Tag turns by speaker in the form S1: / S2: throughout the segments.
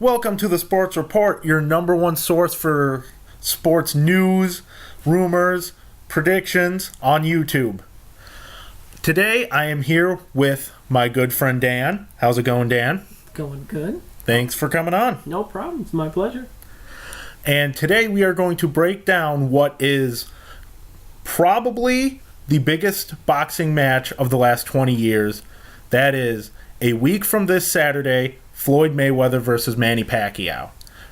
S1: Welcome to the Sports Report, your number one source for sports news, rumors, predictions on YouTube. Today I am here with my good friend Dan. How's it going, Dan?
S2: Going good.
S1: Thanks for coming on.
S2: No problem. It's my pleasure.
S1: And today we are going to break down what is probably the biggest boxing match of the last 20 years. That is a week from this Saturday, Floyd Mayweather versus Manny Pacquiao.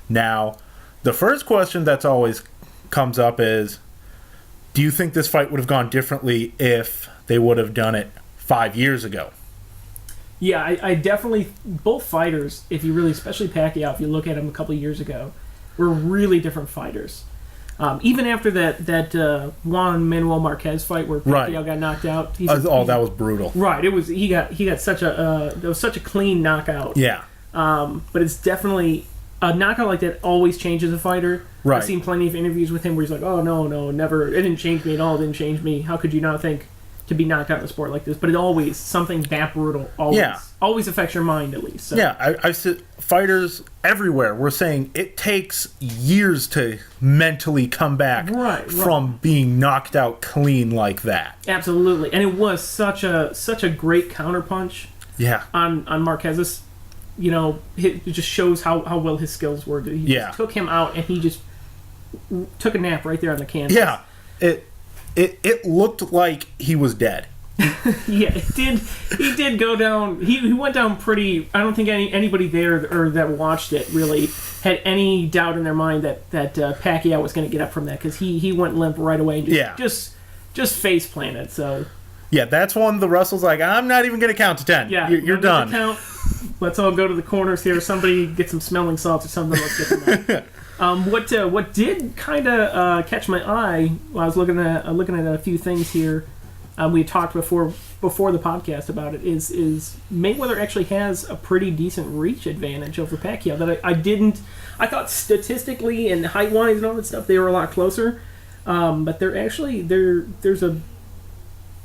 S1: Now, the first question that's always comes up is, do you think this fight would have gone differently if they would have done it 5 years ago?
S2: Yeah, I definitely, both fighters, if you really, especially Pacquiao, if you look at him a couple of years ago, were really different fighters. Even after that Juan Manuel Marquez fight where Pacquiao got knocked out.
S1: That was brutal.
S2: Right, he got such a clean knockout.
S1: Yeah.
S2: But it's definitely a knockout like that always changes a fighter.
S1: Right.
S2: I've seen plenty of interviews with him where he's like, "Oh no, never. It didn't change me at all. It didn't change me. How could you not think to be knocked out in a sport like this?" But it always something that brutal. Always affects your mind at least. So.
S1: Yeah, I've seen fighters everywhere were saying it takes years to mentally come back from being knocked out clean like that.
S2: Absolutely, and it was such a great counterpunch.
S1: Yeah.
S2: On Marquez's. You know, it just shows how well his skills were. He just took him out, and he just took a nap right there on the canvas.
S1: Yeah, it looked like he was dead.
S2: Yeah, it did. He did go down. He went down pretty. I don't think anybody there or that watched it really had any doubt in their mind that Pacquiao was going to get up from that, because he went limp right away and just face planted. So
S1: yeah, that's one the wrestler's like, I'm not even going to count to 10.
S2: Yeah,
S1: you're done.
S2: Count. Let's all go to the corners here. Somebody get some smelling salts or something. Let's get them out. What did kind of catch my eye while I was looking at a few things here. We talked before the podcast about it. Is Mayweather actually has a pretty decent reach advantage over Pacquiao that I thought statistically and height wise and all that stuff they were a lot closer. But there's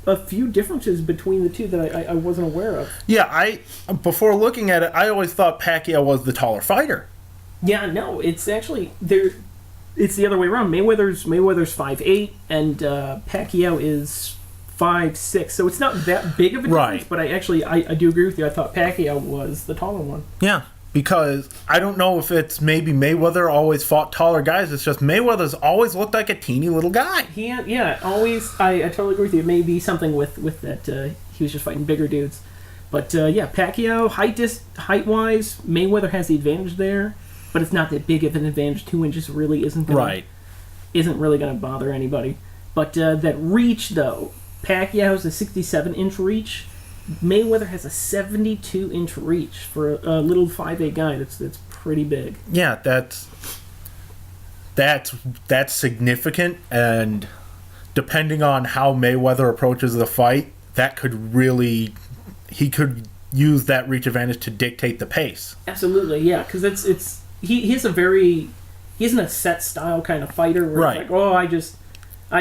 S2: a few differences between the two that I wasn't aware of.
S1: Yeah, before looking at it, I always thought Pacquiao was the taller fighter.
S2: Yeah, no, it's actually it's the other way around. Mayweather's 5'8", and Pacquiao is 5'6", so it's not that big of a difference. But I do agree with you. I thought Pacquiao was the taller one.
S1: Yeah. Because I don't know if it's maybe Mayweather always fought taller guys. It's just Mayweather's always looked like a teeny little guy.
S2: Always. I totally agree with you. It may be something with that he was just fighting bigger dudes. But Pacquiao, height-wise, Mayweather has the advantage there, but it's not that big of an advantage. 2 inches really isn't really going to bother anybody. But that reach, though, Pacquiao has a 67-inch reach. Mayweather has a 72-inch reach for a little 5'8" guy. That's pretty big.
S1: Yeah, that's significant, and depending on how Mayweather approaches the fight, he could use that reach advantage to dictate the pace.
S2: Absolutely, yeah, because he isn't a set style kind of fighter where it's like, oh, I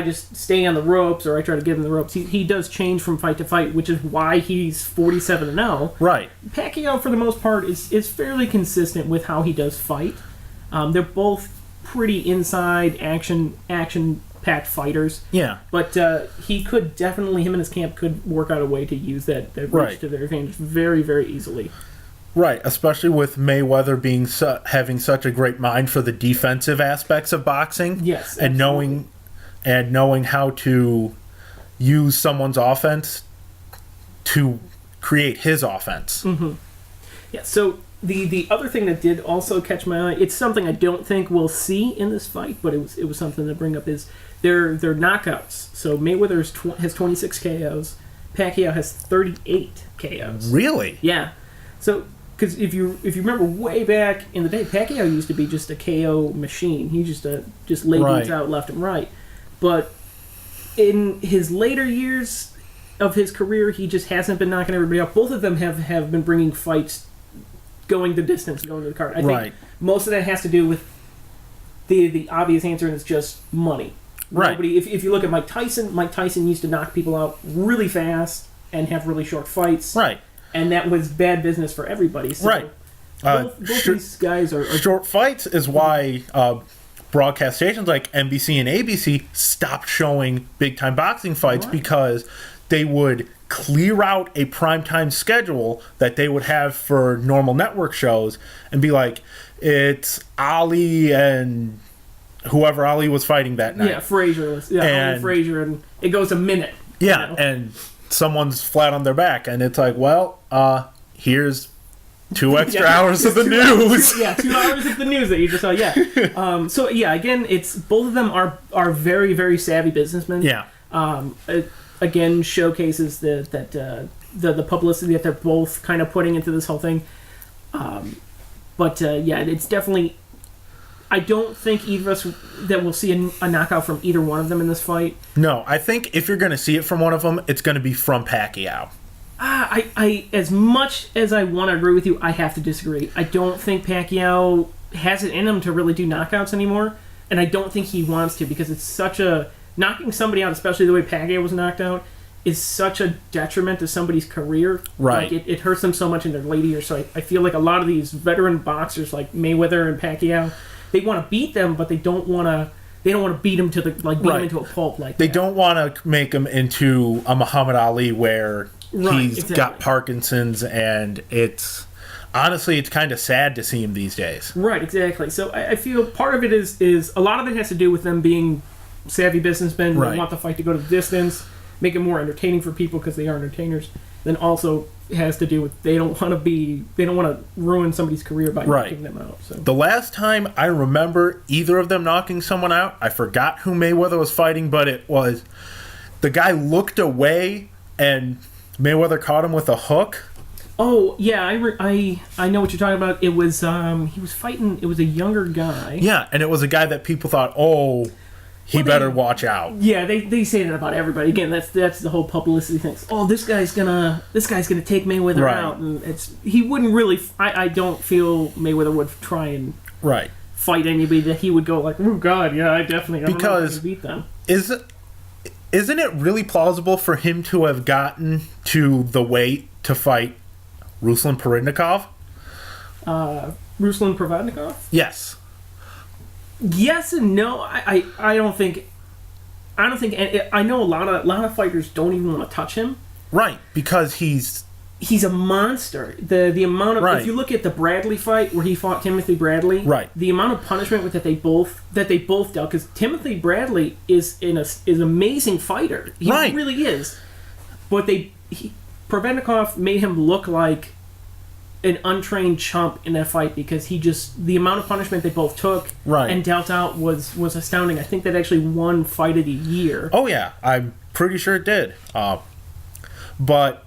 S2: just stay on the ropes, or I try to give him the ropes. He does change from fight to fight, which is why he's 47-0.
S1: Right.
S2: Pacquiao, for the most part, is fairly consistent with how he does fight. They're both pretty inside action-packed fighters.
S1: Yeah.
S2: But him and his camp could work out a way to use that reach to their advantage very, very easily.
S1: Right, especially with Mayweather being having such a great mind for the defensive aspects of boxing.
S2: Yes,
S1: and knowing how to use someone's offense to create his offense.
S2: Mm-hmm. Yeah, so the other thing that did also catch my eye, it's something I don't think we'll see in this fight, but it was something to bring up, is their knockouts. So Mayweather has 26 KOs. Pacquiao has 38 KOs.
S1: Really?
S2: Yeah. So, because if you remember way back in the day, Pacquiao used to be just a KO machine. He just laid dudes out left and right. But in his later years of his career, he just hasn't been knocking everybody out. Both of them have been bringing fights, going the distance, going to the card. I think most of that has to do with the obvious answer, and it's just money.
S1: Right.
S2: If you look at Mike Tyson used to knock people out really fast and have really short fights.
S1: Right.
S2: And that was bad business for everybody. So
S1: right.
S2: both these guys are
S1: short fights is why broadcast stations like NBC and ABC stopped showing big time boxing fights because they would clear out a primetime schedule that they would have for normal network shows and be like, it's Ali and whoever Ali was fighting that night.
S2: Yeah, Frazier. Yeah,
S1: and
S2: Frazier, and it goes a minute.
S1: Yeah, you know? And someone's flat on their back, and it's like, well, here's 2 extra hours of the news.
S2: 2 hours of the news that you just saw. Yeah. So yeah, again, it's both of them are very, very savvy businessmen.
S1: Yeah.
S2: It, again, showcases the publicity that they're both kind of putting into this whole thing. But it's definitely. I don't think either of us that we'll see a knockout from either one of them in this fight.
S1: No, I think if you're going to see it from one of them, it's going to be from Pacquiao.
S2: I as much as I want to agree with you, I have to disagree. I don't think Pacquiao has it in him to really do knockouts anymore, and I don't think he wants to because it's such a knocking somebody out, especially the way Pacquiao was knocked out, is such a detriment to somebody's career.
S1: Right.
S2: Like it hurts them so much in their later years. So I feel like a lot of these veteran boxers like Mayweather and Pacquiao, they want to beat them, but they don't want to. They don't want to beat him to them into a pulp like
S1: they
S2: that.
S1: don't want to make him into a Muhammad Ali where he's got Parkinson's, and it's honestly it's kind of sad to see him these days.
S2: Right, exactly. So I feel part of it is a lot of it has to do with them being savvy businessmen. They want the fight to go to the distance, make it more entertaining for people because they are entertainers. Then also has to do with they don't want to ruin somebody's career by knocking them out. So
S1: the last time I remember either of them knocking someone out, I forgot who Mayweather was fighting, but it was the guy looked away and Mayweather caught him with a hook.
S2: Oh yeah, I know what you're talking about. It was he was fighting. It was a younger guy.
S1: Yeah, and it was a guy that people thought, he better watch out.
S2: Yeah, they say that about everybody. Again, that's the whole publicity thing. Oh, this guy's gonna take Mayweather out, and he wouldn't really. I don't feel Mayweather would try and fight anybody that he would go like, oh God, yeah, I definitely because beat them.
S1: Isn't it really plausible for him to have gotten to the weight to fight Ruslan Provodnikov?
S2: Ruslan Provodnikov?
S1: Yes.
S2: Yes and no. I don't think. I know a lot of fighters don't even want to touch him.
S1: Right, because he's
S2: a monster. The amount of if you look at the Bradley fight where he fought Timothy Bradley, the amount of punishment that they both dealt, because Timothy Bradley is an amazing fighter. He really is. But Provodnikov made him look like an untrained chump in that fight because the amount of punishment they both took and dealt out was astounding. I think that actually won Fight of the Year.
S1: Oh yeah, I'm pretty sure it did. But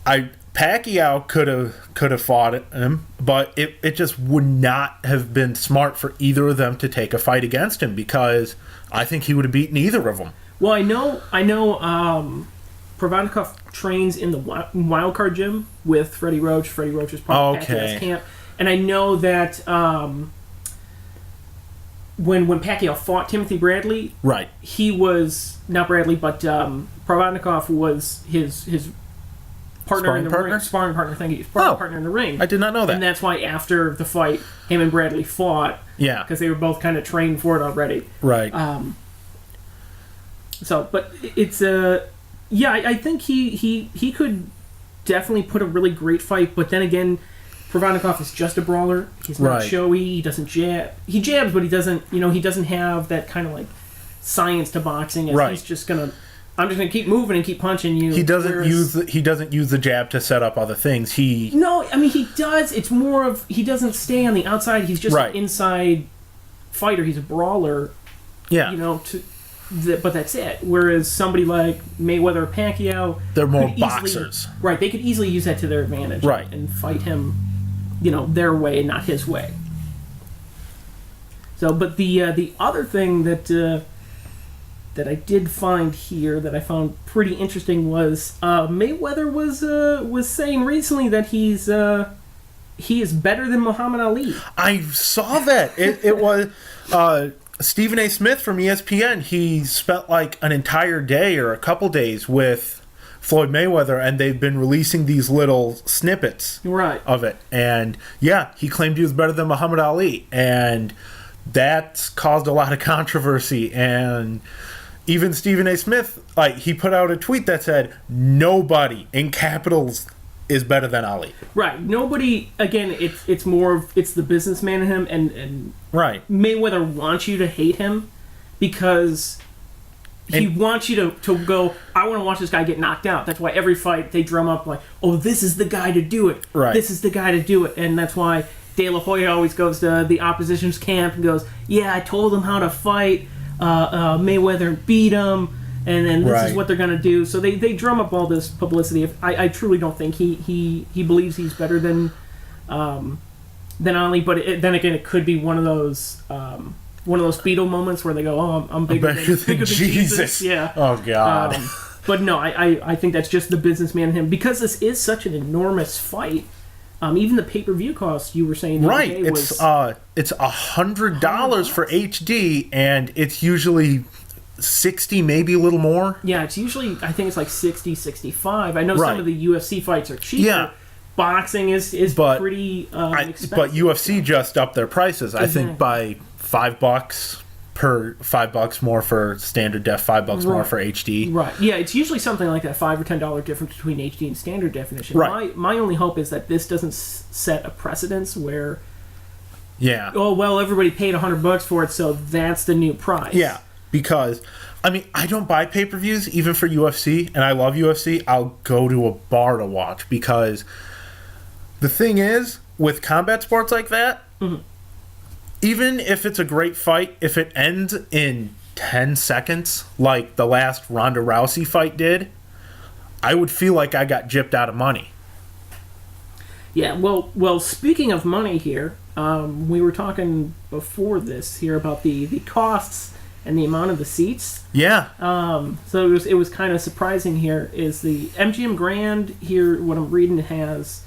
S1: Pacquiao could have fought him, but it just would not have been smart for either of them to take a fight against him because I think he would have beaten either of them.
S2: Well, I know. Provodnikov trains in the Wildcard gym with Freddie Roach. Freddie Roach is part of Pacquiao's camp. And I know that when Pacquiao fought Timothy Bradley, he was, not Bradley, but Provodnikov was his partner in the ring. Sparring partner, thank you. Sparring partner in the ring.
S1: I did not know that.
S2: And that's why after the fight, him and Bradley fought. Yeah. Because they were both kind of trained for it already.
S1: Right.
S2: But it's yeah, I think he could definitely put a really great fight, but then again, Provodnikov is just a brawler. He's not showy. He doesn't jab. He jabs, but he doesn't have that kind of like science to boxing. He's just I'm just gonna keep moving and keep punching you.
S1: He doesn't use the jab to set up other things.
S2: No, I mean he does. It's more of he doesn't stay on the outside. He's just an inside fighter. He's a brawler. Yeah, but that's it. Whereas somebody like Mayweather or Pacquiao,
S1: they're more boxers.
S2: They could easily use that to their advantage. And fight him, their way and not his way. So, but the other thing that I did find here that I found pretty interesting was Mayweather was saying recently that he is better than Muhammad Ali.
S1: I saw that. It was Stephen A. Smith from ESPN. He spent like an entire day or a couple days with Floyd Mayweather, and they've been releasing these little snippets
S2: Right.
S1: of it. And yeah, he claimed he was better than Muhammad Ali, and that's caused a lot of controversy. And even Stephen A. Smith, like, he put out a tweet that said, "Nobody in capitals is better than Ali."
S2: Right. Nobody. Again, it's more of it's the businessman in him, and
S1: Right.
S2: Mayweather wants you to hate him because he wants you to go, I want to watch this guy get knocked out. That's why every fight they drum up like, oh, this is the guy to do it.
S1: Right.
S2: This is the guy to do it. And that's why De La Hoya always goes to the opposition's camp and goes, yeah, I told him how to fight Mayweather and beat him. And then this is what they're going to do. So they drum up all this publicity. I truly don't think he believes he's better than Ali. But then again, it could be one of those Beatle moments where they go, "Oh, I'm bigger than Jesus." Yeah.
S1: Oh God.
S2: But no, I think that's just the businessman in him, because this is such an enormous fight. Even the pay-per-view cost, you were saying,
S1: right? It's $100 for HD, and it's usually 60, maybe a little more.
S2: Yeah, it's usually, I think it's like 60, 65. I know
S1: Right.
S2: some of the UFC fights are cheaper.
S1: Yeah.
S2: Boxing is pretty expensive.
S1: But UFC just upped their prices. I think by $5 more for standard def, $5 more for HD.
S2: Right. Yeah, it's usually something like that, $5 or $10 difference between HD and standard definition.
S1: Right.
S2: My only hope is that this doesn't set a precedence where,
S1: Yeah.
S2: oh well, everybody paid $100 for it, so that's the new price.
S1: Yeah. Because, I mean, I don't buy pay-per-views even for UFC, and I love UFC. I'll go to a bar to watch, because the thing is, with combat sports like that, even if it's a great fight, if it ends in 10 seconds, like the last Ronda Rousey fight did, I would feel like I got gypped out of money.
S2: Yeah, well. Speaking of money here, we were talking before this here about the costs and the amount of the seats.
S1: Yeah.
S2: So it was kind of surprising here. Is the MGM Grand here? What I'm reading has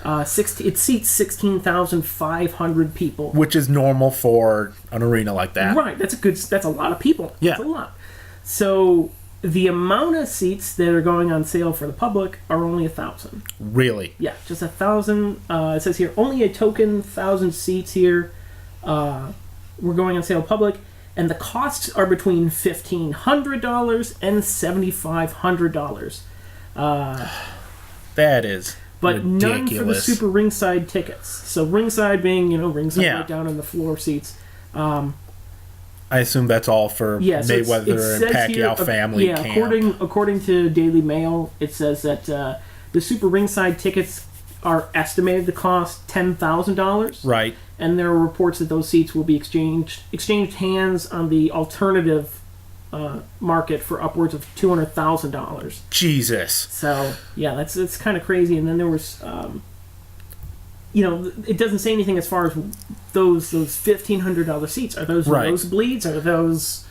S2: it seats 16,500 people,
S1: Which is normal for an arena like that.
S2: Right. That's a lot of people.
S1: Yeah.
S2: That's a lot. So the amount of seats that are going on sale for the public are only 1,000.
S1: Really?
S2: Yeah, just 1,000. It says here only a token 1,000 seats here. We're going on sale public, and the costs are between $1,500 and $7,500.
S1: That is
S2: But
S1: ridiculous.
S2: none for the super ringside tickets. So ringside being, ringside
S1: Yeah.
S2: right down on the floor seats.
S1: I assume that's all for
S2: Yeah, so
S1: Mayweather and
S2: says
S1: Pacquiao
S2: here,
S1: family
S2: yeah,
S1: camp.
S2: according to Daily Mail, it says that the super ringside tickets are estimated to cost $10,000.
S1: Right.
S2: And there are reports that those seats will be exchanged hands on the alternative market for upwards of $200,000.
S1: Jesus.
S2: So yeah, it's kind of crazy. And then there was, it doesn't say anything as far as those $1,500 seats. Are those
S1: Right.
S2: nosebleeds? Are those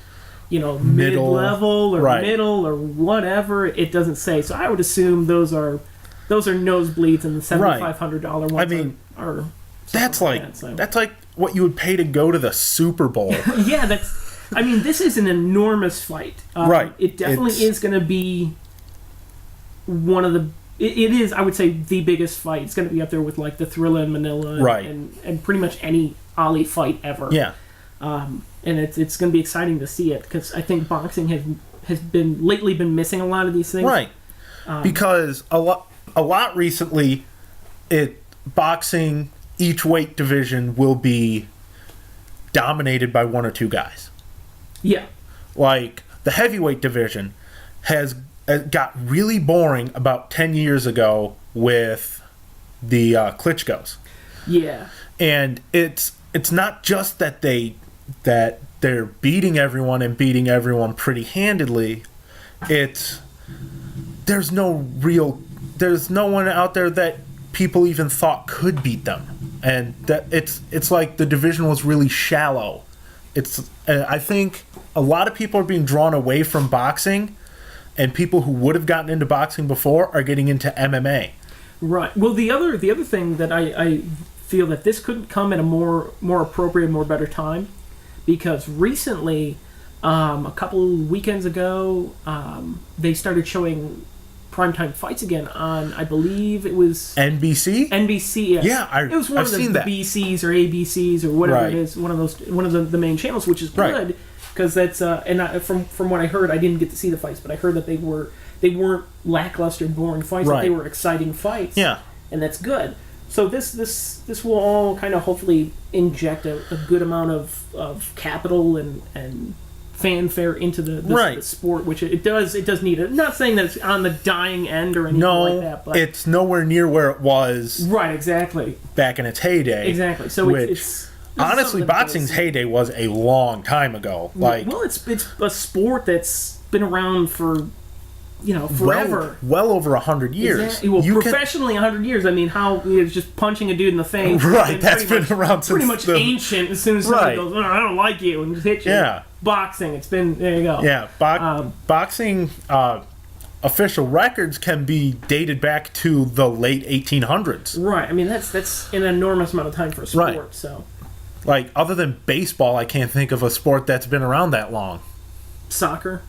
S1: Middle.
S2: mid-level or
S1: Right.
S2: middle or whatever? It doesn't say. So I would assume those are nosebleeds, and the $7,500 ones.
S1: I mean,
S2: are
S1: that's
S2: something
S1: like
S2: that,
S1: that's like what you would pay to go to the Super Bowl.
S2: yeah, this is an enormous fight.
S1: Right.
S2: It definitely is going to be one of the. It is, I would say, the biggest fight. It's going to be up there with like the Thrilla in Manila,
S1: Right.
S2: and pretty much any Ali fight ever.
S1: Yeah.
S2: And it's going to be exciting to see it, because I think boxing has been missing a lot of these things.
S1: Right. Because a lot recently, boxing, each weight division will be dominated by one or two guys.
S2: Yeah.
S1: Like the heavyweight division has got really boring about 10 years ago with the Klitschko's.
S2: Yeah.
S1: And it's not just that they're beating everyone pretty handedly. There's no one out there that people even thought could beat them. And that it's like the division was really shallow. I think a lot of people are being drawn away from boxing, and people who would have gotten into boxing before are getting into MMA.
S2: Right. Well, the other thing that I feel that this could come at a more appropriate, more better time, because recently, a couple weekends ago, they started showing primetime fights again on, I believe it was
S1: NBC.
S2: NBC.
S1: Yeah,
S2: it was one
S1: I've
S2: of the
S1: seen that.
S2: BCs or ABCs or whatever
S1: Right.
S2: it is. One of the main channels, which is
S1: Right.
S2: good because that's from what I heard, I didn't get to see the fights, but I heard that they weren't lackluster, boring fights.
S1: Right.
S2: That they were exciting fights.
S1: Yeah.
S2: And that's good. So this will all kind of hopefully inject a good amount of capital and fanfare into the sport, which it does need it. Not saying that it's on the dying end or anything like that, but
S1: it's nowhere near where it was.
S2: Right, exactly.
S1: Back in its heyday.
S2: Exactly. So it's
S1: honestly, boxing's heyday was a long time ago. Like,
S2: well, it's a sport that's been around for forever.
S1: Well over 100 years.
S2: Exactly. Well, professionally, 100 years. I mean, how it's just punching a dude in the face.
S1: Right, that's been around since
S2: pretty much ancient. As soon as somebody goes, I don't like you, and just hit you.
S1: Yeah.
S2: Boxing. It's been there. You go.
S1: Yeah. Boxing official records can be dated back to the late 1800s.
S2: Right. I mean, that's an enormous amount of time for a sport.
S1: Right.
S2: So,
S1: like, other than baseball, I can't think of a sport that's been around that long.
S2: Soccer.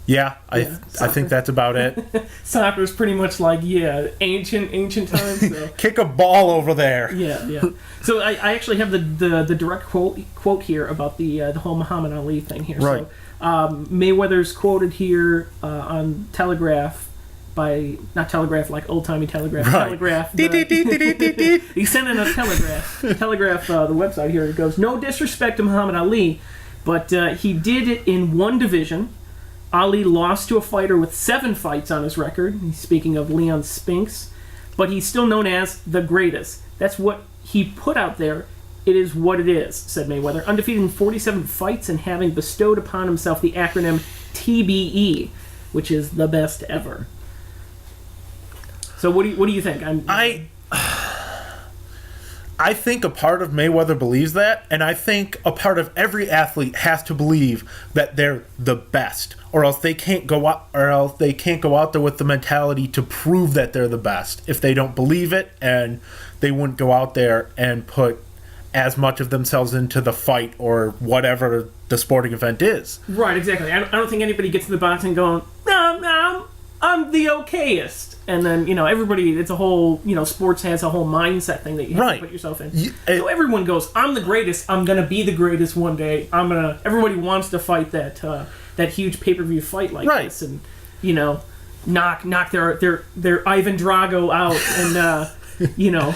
S1: Yeah, I think that's about it.
S2: Soccer is pretty much like ancient times. So.
S1: Kick a ball over there.
S2: Yeah. So I actually have the direct quote here about the whole Muhammad Ali thing here.
S1: Right.
S2: So Mayweather's quoted here on Telegraph by not Telegraph like old timey Telegraph.
S1: Right.
S2: Telegraph. He sent in a Telegraph. Telegraph the website here. It goes, no disrespect to Muhammad Ali, but he did it in one division. Ali lost to a fighter with 7 fights on his record. He's speaking of Leon Spinks. But he's still known as the greatest. That's what he put out there. It is what it is, said Mayweather. Undefeated in 47 fights and having bestowed upon himself the acronym TBE, which is the best ever. So what do you think?
S1: I think a part of Mayweather believes that, and I think a part of every athlete has to believe that they're the best, or else they can't go out there with the mentality to prove that they're the best. If they don't believe it, and they wouldn't go out there and put as much of themselves into the fight or whatever the sporting event is.
S2: Right, exactly. I don't think anybody gets to the boxing going, no, I'm the okayest. And then, everybody, it's a whole, sports has a whole mindset thing that you have to put yourself in. So everyone goes, I'm the greatest. I'm going to be the greatest one day. Everybody wants to fight that huge pay-per-view fight like this. And, knock their Ivan Drago out and,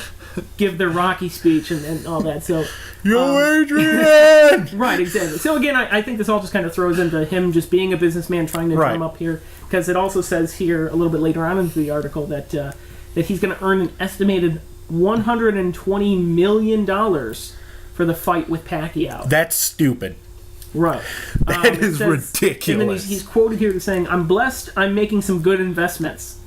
S2: give their Rocky speech and all that. So,
S1: Adrian!
S2: Right, exactly. So again, I think this all just kind of throws into him just being a businessman trying to drum up here, because it also says here a little bit later on in the article that he's going to earn an estimated $120 million for the fight with Pacquiao.
S1: That's stupid.
S2: Right.
S1: That is ridiculous.
S2: And then he's quoted here saying, I'm blessed, I'm making some good investments.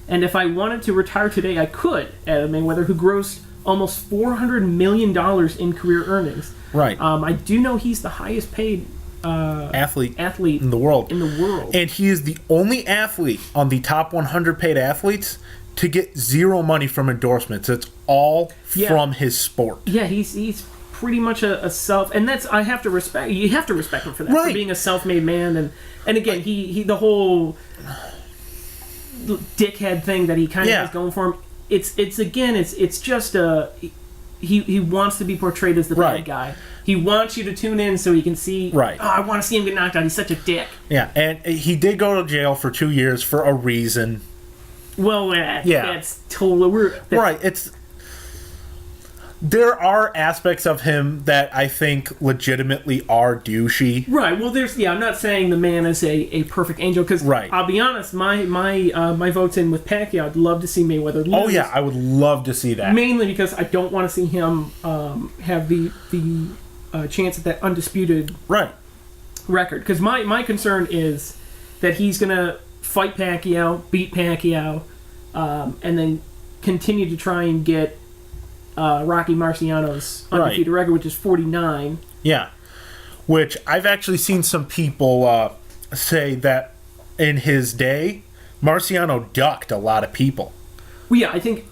S2: And if I wanted to retire today, I could, added Mayweather, who grossed almost $400 million in career earnings.
S1: Right.
S2: I do know he's the highest paid
S1: athlete
S2: in
S1: the world.
S2: And
S1: he is the only athlete on the top 100 paid athletes to get zero money from endorsements. It's all from his sport.
S2: Yeah, he's pretty much a self, and that's you have to respect him for that, for being a self-made man, and again, he the whole dickhead thing that he kind of has going for him. It's just he wants to be portrayed as the bad guy. He wants you to tune in so he can see. Right. Oh, I want to see him get knocked out. He's such a dick.
S1: Yeah, and he did go to jail for 2 years for a reason.
S2: Well, that's totally
S1: There are aspects of him that I think legitimately are douchey.
S2: Right. Well, I'm not saying the man is a perfect angel, because I'll be honest, my vote's in with Pacquiao. I'd love to see Mayweather lose.
S1: Oh yeah, I would love to see that.
S2: Mainly because I don't want to see him have the chance at that undisputed record. Because my concern is that he's going to fight Pacquiao, beat Pacquiao, and then continue to try and get Rocky Marciano's undefeated record, which is 49.
S1: Yeah, which I've actually seen some people say that in his day, Marciano ducked a lot of people.
S2: Well, yeah, I think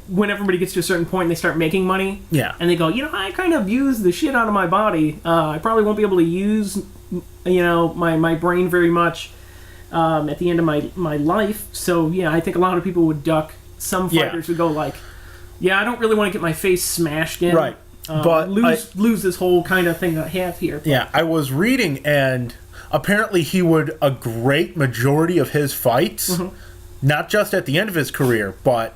S2: when everybody gets to a certain point and they start making money, and they go, I kind of use the shit out of my body. I probably won't be able to use, my brain very much. at the end of my life. So yeah, I think a lot of people would duck. Some fighters would go like, yeah, I don't really want to get my face smashed in.
S1: Right. But
S2: lose this whole kind of thing that I have here. But.
S1: Yeah, I was reading, and apparently he would, a great majority of his fights, not just at the end of his career, but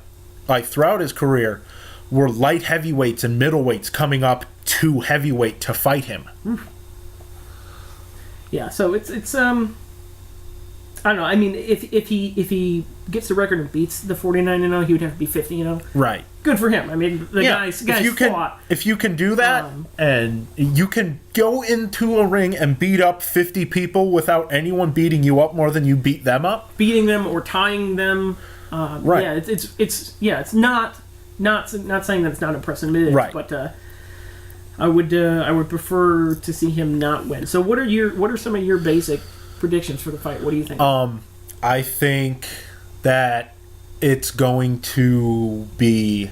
S1: like throughout his career, were light heavyweights and middleweights coming up to heavyweight to fight him.
S2: Yeah, so it's I don't know. I mean, if he gets the record and beats the 49-0, he would have to be 50-0.
S1: Right.
S2: Good for him. I mean, the guy's fought.
S1: If you can do that, and you can go into a ring and beat up 50 people without anyone beating you up more than you beat them up,
S2: beating them or tying them,
S1: right?
S2: Yeah, it's not saying that it's not impressive, it is,
S1: right?
S2: But I would prefer to see him not win. So what are some of your basic predictions for the fight? What do you think?
S1: I think that it's going to be.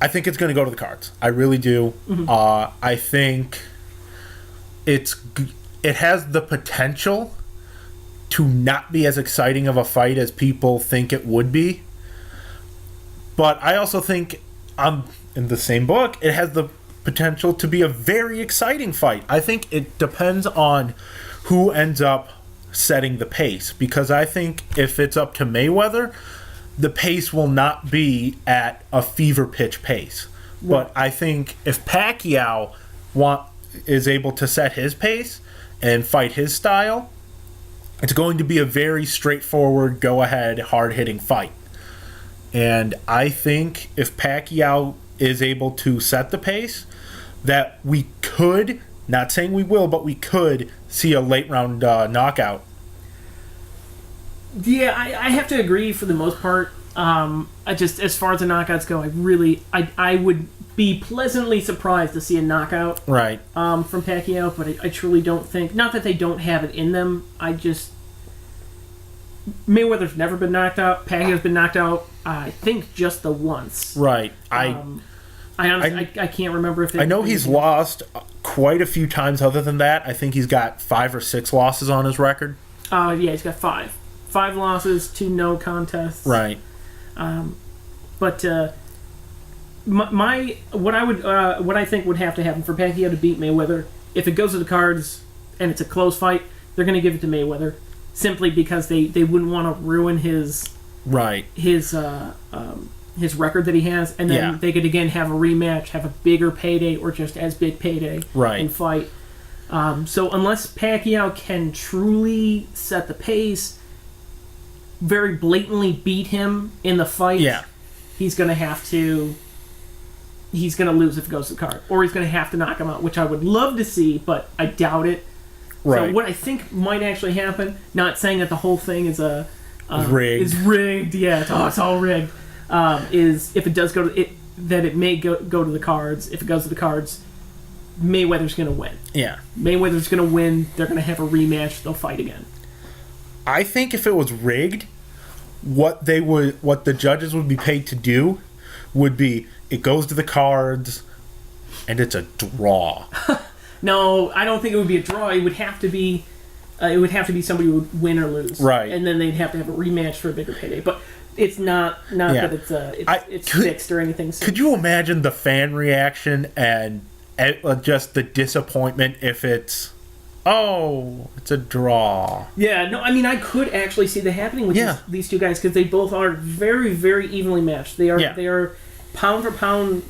S1: I think it's going to go to the cards. I really do. I think it has the potential to not be as exciting of a fight as people think it would be. But I also think, in the same book, it has the potential to be a very exciting fight. I think it depends on who ends up setting the pace, because I think if it's up to Mayweather, the pace will not be at a fever pitch pace. Right. But I think if Pacquiao is able to set his pace and fight his style, it's going to be a very straightforward, go-ahead, hard-hitting fight. And I think if Pacquiao is able to set the pace, that we could, not saying we will, but we could see a late-round knockout.
S2: Yeah, I have to agree for the most part. I just, as far as the knockouts go, I would be pleasantly surprised to see a knockout
S1: right
S2: from Pacquiao, but I truly don't think, not that they don't have it in them, Mayweather's never been knocked out. Pacquiao's been knocked out, I think, just the once.
S1: Right.
S2: I honestly can't remember if
S1: I know he's lost quite a few times. Other than that, I think he's got 5 or 6 losses on his record.
S2: Yeah, he's got 5 losses, 2 no contests.
S1: Right.
S2: But what I think would have to happen for Pacquiao to beat Mayweather, if it goes to the cards and it's a close fight, they're going to give it to Mayweather, simply because they wouldn't want to ruin his record that he has, and then they could again have a rematch, have a bigger payday, or just as big payday, and fight. So unless Pacquiao can truly set the pace, very blatantly beat him in the fight, he's going to lose if it goes to the card, or he's going to have to knock him out, which I would love to see, but I doubt it.
S1: Right.
S2: So what I think might actually happen, not saying that the whole thing is
S1: rigged.
S2: Is rigged. Yeah, it's all rigged. Is if it does go to it, that it may go to the cards. If it goes to the cards, Mayweather's going to win.
S1: Yeah.
S2: Mayweather's going to win. They're going to have a rematch. They'll fight again.
S1: I think if it was rigged, what the judges would be paid to do would be, it goes to the cards and it's a draw.
S2: No, I don't think it would be a draw. It would have to be somebody who would win or lose.
S1: Right.
S2: And then they'd have to have a rematch for a bigger payday. But it's not that it's fixed or anything. So.
S1: Could you imagine the fan reaction and just the disappointment if it's a draw?
S2: Yeah, no, I mean, I could actually see that happening with these two guys, because they both are very, very evenly matched. They are pound for pound,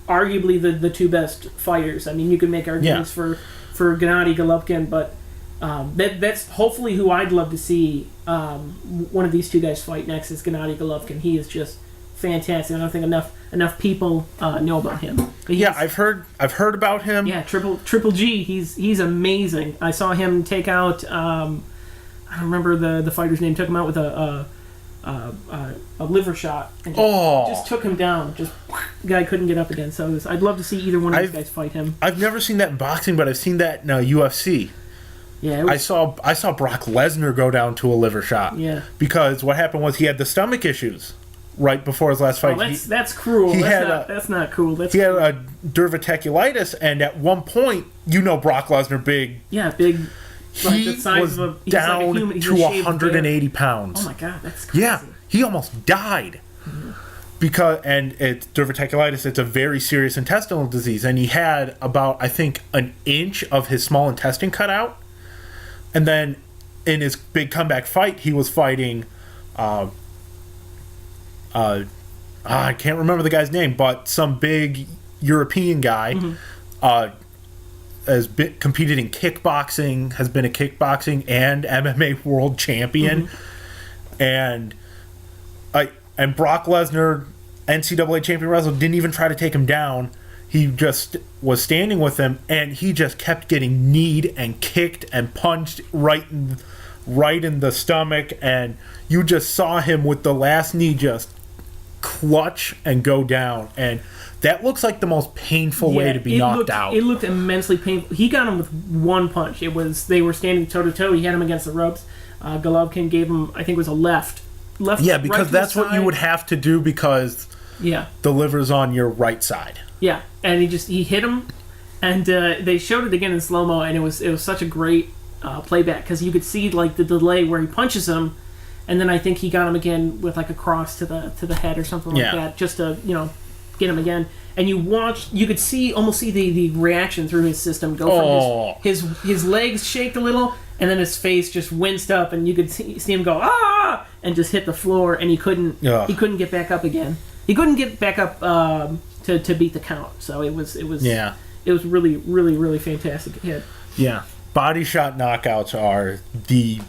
S2: arguably the 2 best fighters. I mean, you could make arguments for Gennady Golovkin, but that's hopefully who I'd love to see one of these 2 guys fight next is Gennady Golovkin. He is just fantastic. I don't think enough people know about him.
S1: I've heard about him.
S2: Yeah, Triple G. He's amazing. I saw him take out. I don't remember the fighter's name. Took him out with a liver shot and just took him down. Just guy couldn't get up again. So I'd love to see either one of these guys fight him.
S1: I've never seen that in boxing, but I've seen that in UFC.
S2: Yeah,
S1: I saw Brock Lesnar go down to a liver shot.
S2: Yeah,
S1: because what happened was he had the stomach issues right before his last fight.
S2: That's cruel. That's not cool.
S1: He had a diverticulitis, and at one point, Brock Lesnar, big He
S2: the size
S1: was
S2: of he's
S1: down
S2: like a human, he's
S1: to
S2: a shaved
S1: 180
S2: bear.
S1: pounds.
S2: Oh my god, that's crazy.
S1: Yeah, he almost died. And it's diverticulitis. It's a very serious intestinal disease, and he had about, I think, an inch of his small intestine cut out. And then in his big comeback fight, he was fighting I can't remember the guy's name, but some big European guy has competed in kickboxing, has been a kickboxing and MMA world champion, and Brock Lesnar, NCAA champion wrestler, didn't even try to take him down. He just was standing with him, and he just kept getting kneed and kicked and punched right in the stomach, and you just saw him with the last knee just clutch and go down, and that looks like the most painful way to be knocked out.
S2: It looked immensely painful. He got him with one punch. They were standing toe to toe. He had him against the ropes. Golovkin gave him, I think it was a left.
S1: Yeah, because
S2: right
S1: that's what you would have to do, because
S2: the
S1: liver's on your right side.
S2: Yeah, and he hit him, and they showed it again in slow mo, and it was such a great playback, because you could see like the delay where he punches him, and then I think he got him again with like a cross to the head or something like that, just to get him again. And you could almost see the reaction through his system go from his legs shake a little, and then his face just winced up, and you could see him go and just hit the floor, and he couldn't get back up again. He couldn't get back up to beat the count. So it was really, really, really fantastic hit.
S1: Yeah, body shot knockouts are the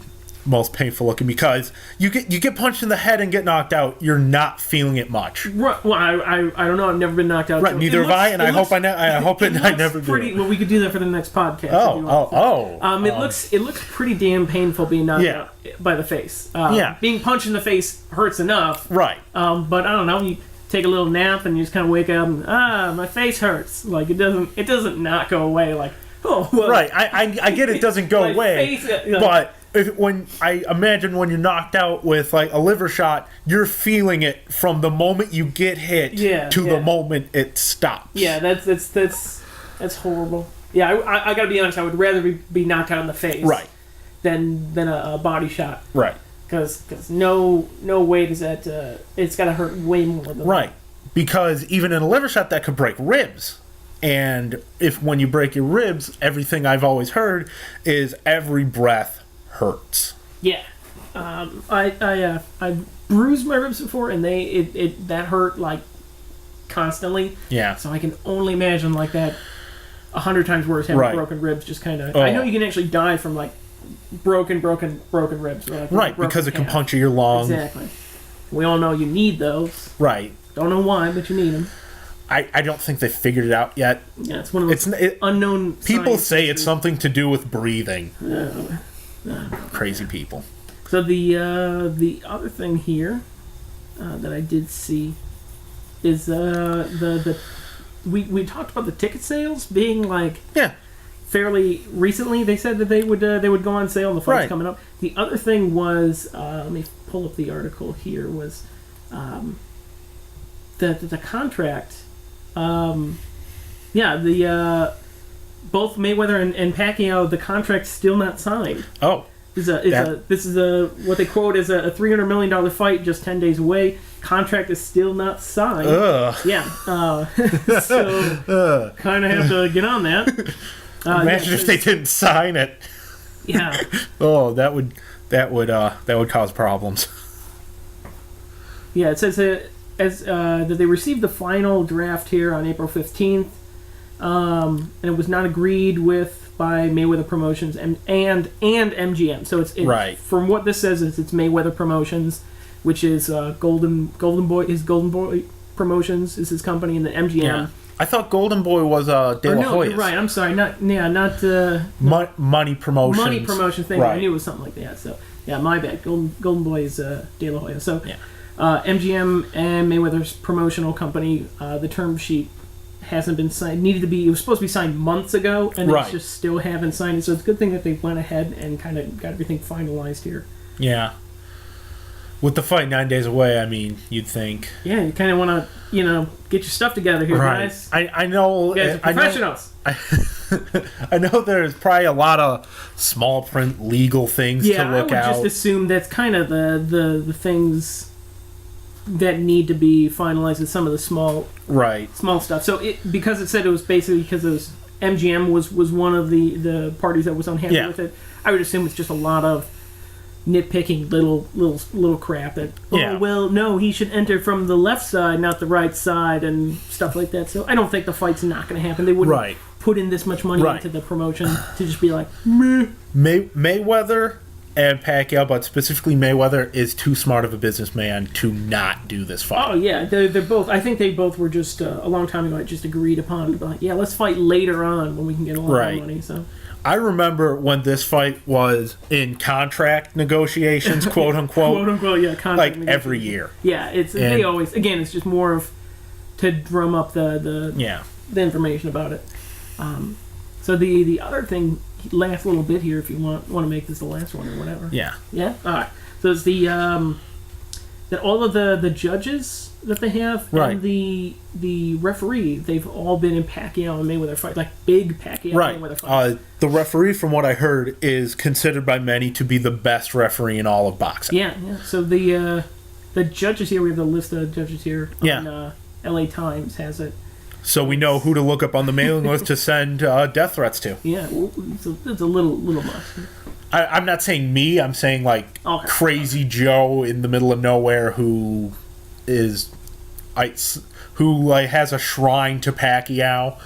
S1: most painful looking, because you get punched in the head and get knocked out, you're not feeling it much.
S2: Right. Well, I don't know. I've never been knocked out.
S1: Right. Neither have I, and I hope I never do.
S2: Well, we could do that for the next podcast. It looks pretty damn painful being knocked out by the face. Being punched in the face hurts enough.
S1: Right.
S2: But I don't know. You take a little nap and you just kind of wake up and my face hurts. Like it doesn't not go away. Like
S1: right. I get it doesn't go away, but. When you're knocked out with like a liver shot, you're feeling it from the moment you get hit to the moment it stops.
S2: Yeah, that's horrible. Yeah, I gotta be honest. I would rather be knocked out in the face, than a body shot,
S1: right?
S2: Because no way does that. It's gotta hurt way more than
S1: right. Because even in a liver shot, that could break ribs. And when you break your ribs, everything I've always heard is every breath hurts.
S2: Yeah, I bruised my ribs before, and that hurt like constantly.
S1: Yeah.
S2: So I can only imagine like that 100 times worse, having broken ribs. Just kind of. I know you can actually die from like broken ribs.
S1: Right, because it can puncture your lung.
S2: Exactly. We all know you need those.
S1: Right.
S2: Don't know why, but you need them.
S1: I don't think they figured it out yet.
S2: Yeah, it's one of those unknown.
S1: People say it's something to do with breathing. Crazy people.
S2: So the other thing here that I did see is we talked about the ticket sales being like fairly recently. They said that they would go on sale and the fight's coming up. The other thing was let me pull up the article here, was the contract. Both Mayweather and Pacquiao, the contract's still not signed.
S1: Oh.
S2: This is what they quote as a $300 million fight just 10 days away. Contract is still not signed.
S1: Ugh.
S2: Yeah. So kind of have to get on that.
S1: Imagine if they didn't sign it.
S2: Yeah.
S1: Oh, that would cause problems.
S2: Yeah, it says that they received the final draft here on April 15th. And it was not agreed with by Mayweather Promotions and MGM. So it's
S1: right.
S2: From what this says, it's Mayweather Promotions, which is Golden Boy. His Golden Boy Promotions is his company, and then MGM. Yeah.
S1: I thought Golden Boy was De La Hoya's.
S2: You're right. I'm sorry. Not
S1: Money Promotions.
S2: Money Promotion thing.
S1: Right.
S2: I knew it was something like that. So yeah, my bad. Golden Boy is De La Hoya. So MGM and Mayweather's promotional company. The term sheet hasn't been signed. It was supposed to be signed months ago, and they just still haven't signed it. So it's a good thing that they went ahead and kind of got everything finalized here.
S1: Yeah. With the fight 9 days away, I mean, you'd think.
S2: Yeah, you kind of want to, get your stuff together here,
S1: Right.
S2: guys.
S1: I know.
S2: You guys are professionals.
S1: I know there's probably a lot of small print legal things to look
S2: I would
S1: out.
S2: just assume that's kind of the things that need to be finalized with some of the small stuff. So because it said it was basically because it was MGM was one of the parties that was unhappy with it, I would assume it's just a lot of nitpicking little crap that well no, he should enter from the left side, not the right side, and stuff like that. So I don't think the fight's not going to happen. They wouldn't put in this much money into the promotion to just be like meh.
S1: Mayweather and Pacquiao, but specifically Mayweather, is too smart of a businessman to not do this fight.
S2: Oh yeah, they're both. I think they both were just a long time ago. Just agreed upon, like, yeah, let's fight later on when we can get a lot more money. So
S1: I remember when this fight was in contract negotiations, quote unquote,
S2: yeah, contract
S1: like every year.
S2: Yeah, they always it's just more of to drum up the information about it. So the other thing, last little bit here, if you want to make this the last one or whatever.
S1: Yeah.
S2: Yeah. All right. So it's the that all of the judges that they have and the referee, they've all been in Pacquiao and Mayweather fight, like big Pacquiao Mayweather fights.
S1: The referee, from what I heard, is considered by many to be the best referee in all of boxing.
S2: Yeah. So the judges here, we have the list of judges here on LA Times has it.
S1: So we know who to look up on the mailing list to send death threats to.
S2: Yeah, it's a little much.
S1: I'm not saying me. I'm saying Crazy Joe in the middle of nowhere who has a shrine to Pacquiao.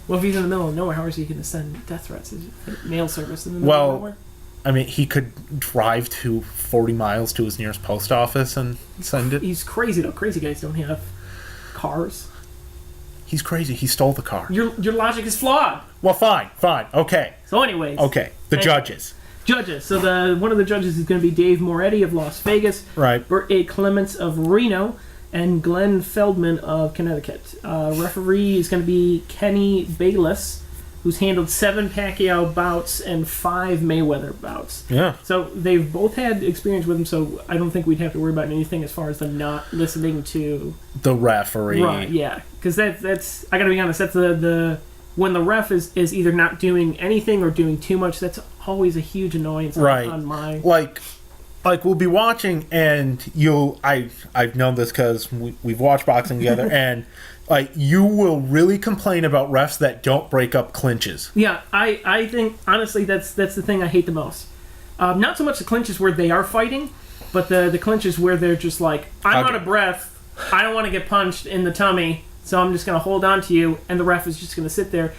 S2: Well, if he's in the middle of nowhere, how is he going to send death threats? Is it mail service in the middle of nowhere?
S1: I mean, he could drive to 40 miles to his nearest post office and send it.
S2: He's crazy though. Crazy guys don't have cars.
S1: He's crazy. He stole the car.
S2: Your logic is flawed.
S1: Well, fine. Okay.
S2: So anyways.
S1: Okay. Judges.
S2: Judges. So one of the judges is going to be Dave Moretti of Las Vegas.
S1: Right.
S2: Bert A. Clements of Reno. And Glenn Feldman of Connecticut. Referee is going to be Kenny Bayless, who's handled 7 Pacquiao bouts and 5 Mayweather bouts.
S1: Yeah.
S2: So they've both had experience with him, so I don't think we'd have to worry about anything as far as them not listening to
S1: the referee.
S2: Right, yeah. Because that's I got to be honest, that's the when the ref is either not doing anything or doing too much, that's always a huge annoyance on my...
S1: Like we'll be watching, and I've known this because we've watched boxing together, and you will really complain about refs that don't break up clinches.
S2: Yeah, I think honestly that's the thing I hate the most. Not so much the clinches where they are fighting, but the clinches where they're just like, I'm out of breath, I don't want to get punched in the tummy, so I'm just going to hold on to you, and the ref is just going to sit there.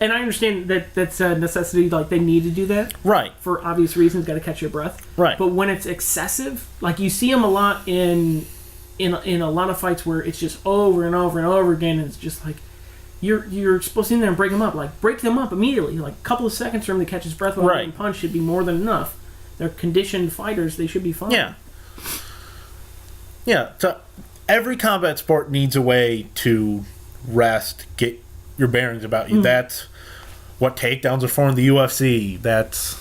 S2: And I understand that that's a necessity, like they need to do that.
S1: Right.
S2: For obvious reasons, got to catch your breath.
S1: Right.
S2: But when it's excessive, like you see them a lot in a lot of fights where it's just over and over and over again, and it's just like, you're supposed to in there and break them up. Like, break them up immediately. Like, a couple of seconds for him to catch his breath while getting punched should be more than enough. They're conditioned fighters. They should be fine.
S1: Yeah. Yeah. So every combat sport needs a way to rest, get your bearings about you. That's what takedowns are for in the UFC. That's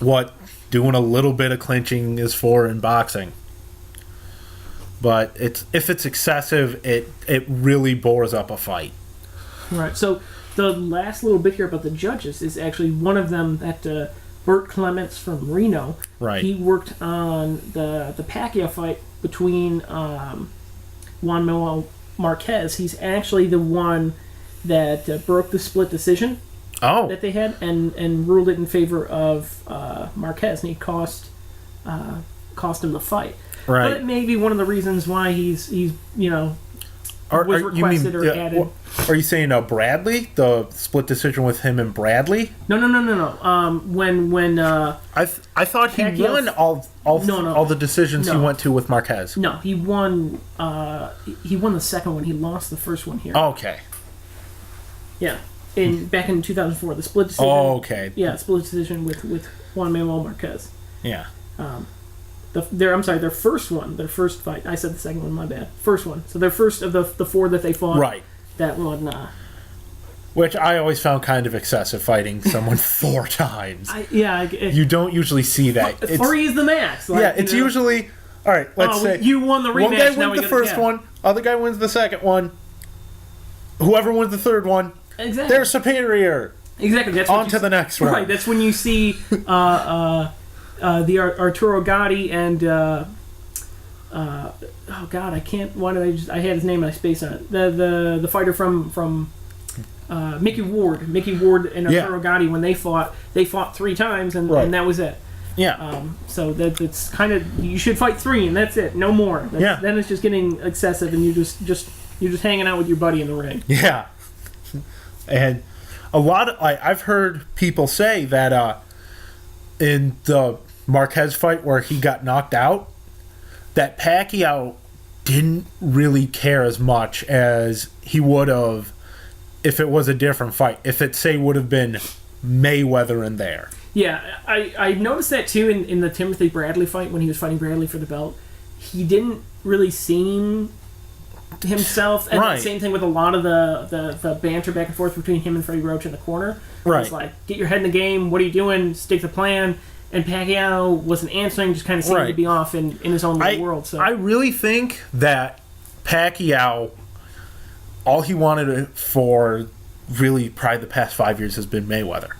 S1: what doing a little bit of clinching is for in boxing. But if it's excessive, it really bores up a fight.
S2: Right. So the last little bit here about the judges is actually one of them that Bert Clements from Reno.
S1: Right.
S2: He worked on the Pacquiao fight between Juan Manuel Marquez. He's actually the one that broke the split decision that they had and ruled it in favor of Marquez, and he cost him the fight.
S1: Right.
S2: But it may be one of the reasons why he's was requested or added.
S1: Are you saying Bradley, the split decision with him and Bradley?
S2: No. When
S1: I thought he won all the decisions he went to with Marquez.
S2: No, he won. He won the second one. He lost the first one here.
S1: Okay. Yeah.
S2: Back in 2004, the split decision.
S1: Oh, okay.
S2: Yeah, split decision with Juan Manuel Marquez.
S1: Yeah.
S2: Their first one, their first fight. I said the second one, my bad. First one. So their first of the 4 that they fought.
S1: Right.
S2: That one
S1: Which I always found kind of excessive, fighting someone 4 times. You don't usually see that.
S2: 3 is the max. Like,
S1: yeah, it's usually... All right, let's say...
S2: You won the rematch.
S1: One guy wins the first one, other guy wins the second one. Whoever wins the third one, they're superior.
S2: Exactly. That's
S1: on to the next one.
S2: Right, that's when you see the Arturo Gatti and... oh, God, I can't... Why did I just... I had his name and I spaced on it. The fighter from Mickey Ward and Arturo Gatti, when they fought 3 times and that was it.
S1: Yeah.
S2: So that's kind of, you should fight 3 and that's it, no more. Then it's just getting excessive and you're just hanging out with your buddy in the ring.
S1: Yeah. And a lot of I've heard people say that in the Marquez fight where he got knocked out, that Pacquiao didn't really care as much as he would have if it was a different fight. If it, say, would have been Mayweather in there.
S2: Yeah, I noticed that too in the Timothy Bradley fight when he was fighting Bradley for the belt. He didn't really seem himself. And the same thing with a lot of the banter back and forth between him and Freddie Roach in the corner.
S1: Right.
S2: It's like, get your head in the game, what are you doing, stick to the plan. And Pacquiao wasn't answering, just kind of seemed to be off in his own little world. So
S1: I really think that Pacquiao, all he wanted for really probably the past 5 years has been Mayweather.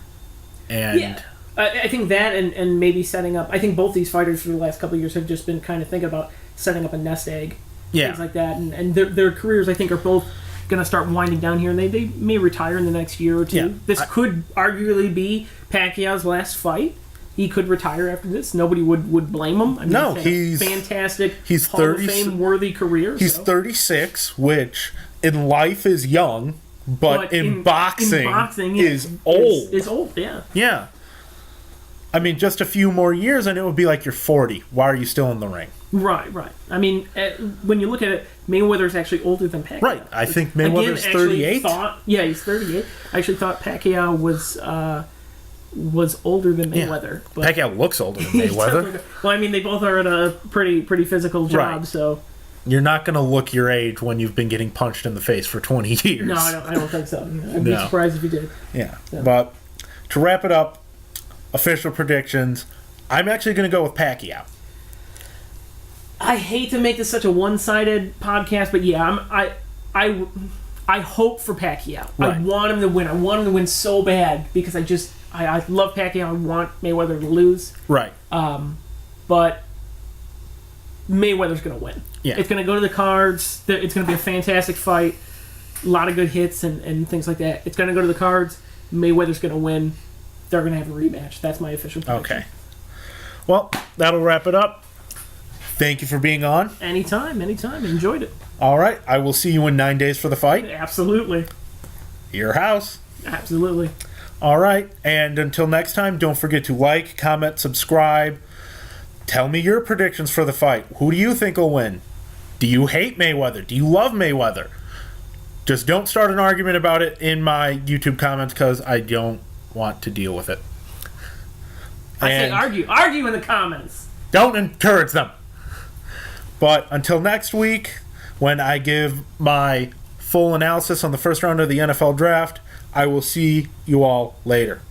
S1: And
S2: I think that and maybe setting up, I think both these fighters for the last couple of years have just been kind of thinking about setting up a nest egg, things like that. And their careers, I think, are both going to start winding down here, and they may retire in the next year or two. Yeah. This could arguably be Pacquiao's last fight. He could retire after this. Nobody would blame him. I mean, he's fantastic.
S1: He's
S2: Hall of Fame worthy career.
S1: He's 36, which in life is young, but in boxing is old.
S2: Is old, yeah.
S1: Yeah. I mean, just a few more years and it would be like you're 40. Why are you still in the ring?
S2: Right. I mean, when you look at it, Mayweather's actually older than Pacquiao.
S1: Right. I think Mayweather's 38.
S2: He's 38. I actually thought Pacquiao was older than Mayweather. But
S1: Pacquiao looks older than Mayweather.
S2: Well, I mean, they both are at a pretty physical job, so...
S1: You're not going to look your age when you've been getting punched in the face for 20 years.
S2: No, I don't think so. I'd be surprised if you did.
S1: Yeah. But to wrap it up, official predictions, I'm actually going to go with Pacquiao.
S2: I hate to make this such a one-sided podcast, but I hope for Pacquiao. Right. I want him to win. I want him to win so bad because I love Pacquiao. I want Mayweather to lose.
S1: Right.
S2: But Mayweather's going to win.
S1: Yeah.
S2: It's going to go to the cards. It's going to be a fantastic fight. A lot of good hits and things like that. It's going to go to the cards. Mayweather's going to win. They're going to have a rematch. That's my official prediction.
S1: Okay. Well, that'll wrap it up. Thank you for being on.
S2: Anytime. Enjoyed it.
S1: All right. I will see you in 9 days for the fight.
S2: Absolutely.
S1: Your house.
S2: Absolutely.
S1: All right. And until next time, don't forget to like, comment, subscribe. Tell me your predictions for the fight. Who do you think will win? Do you hate Mayweather? Do you love Mayweather? Just don't start an argument about it in my YouTube comments because I don't want to deal with it.
S2: I say argue. Argue in the comments.
S1: Don't encourage them. But until next week, when I give my full analysis on the first round of the NFL draft, I will see you all later.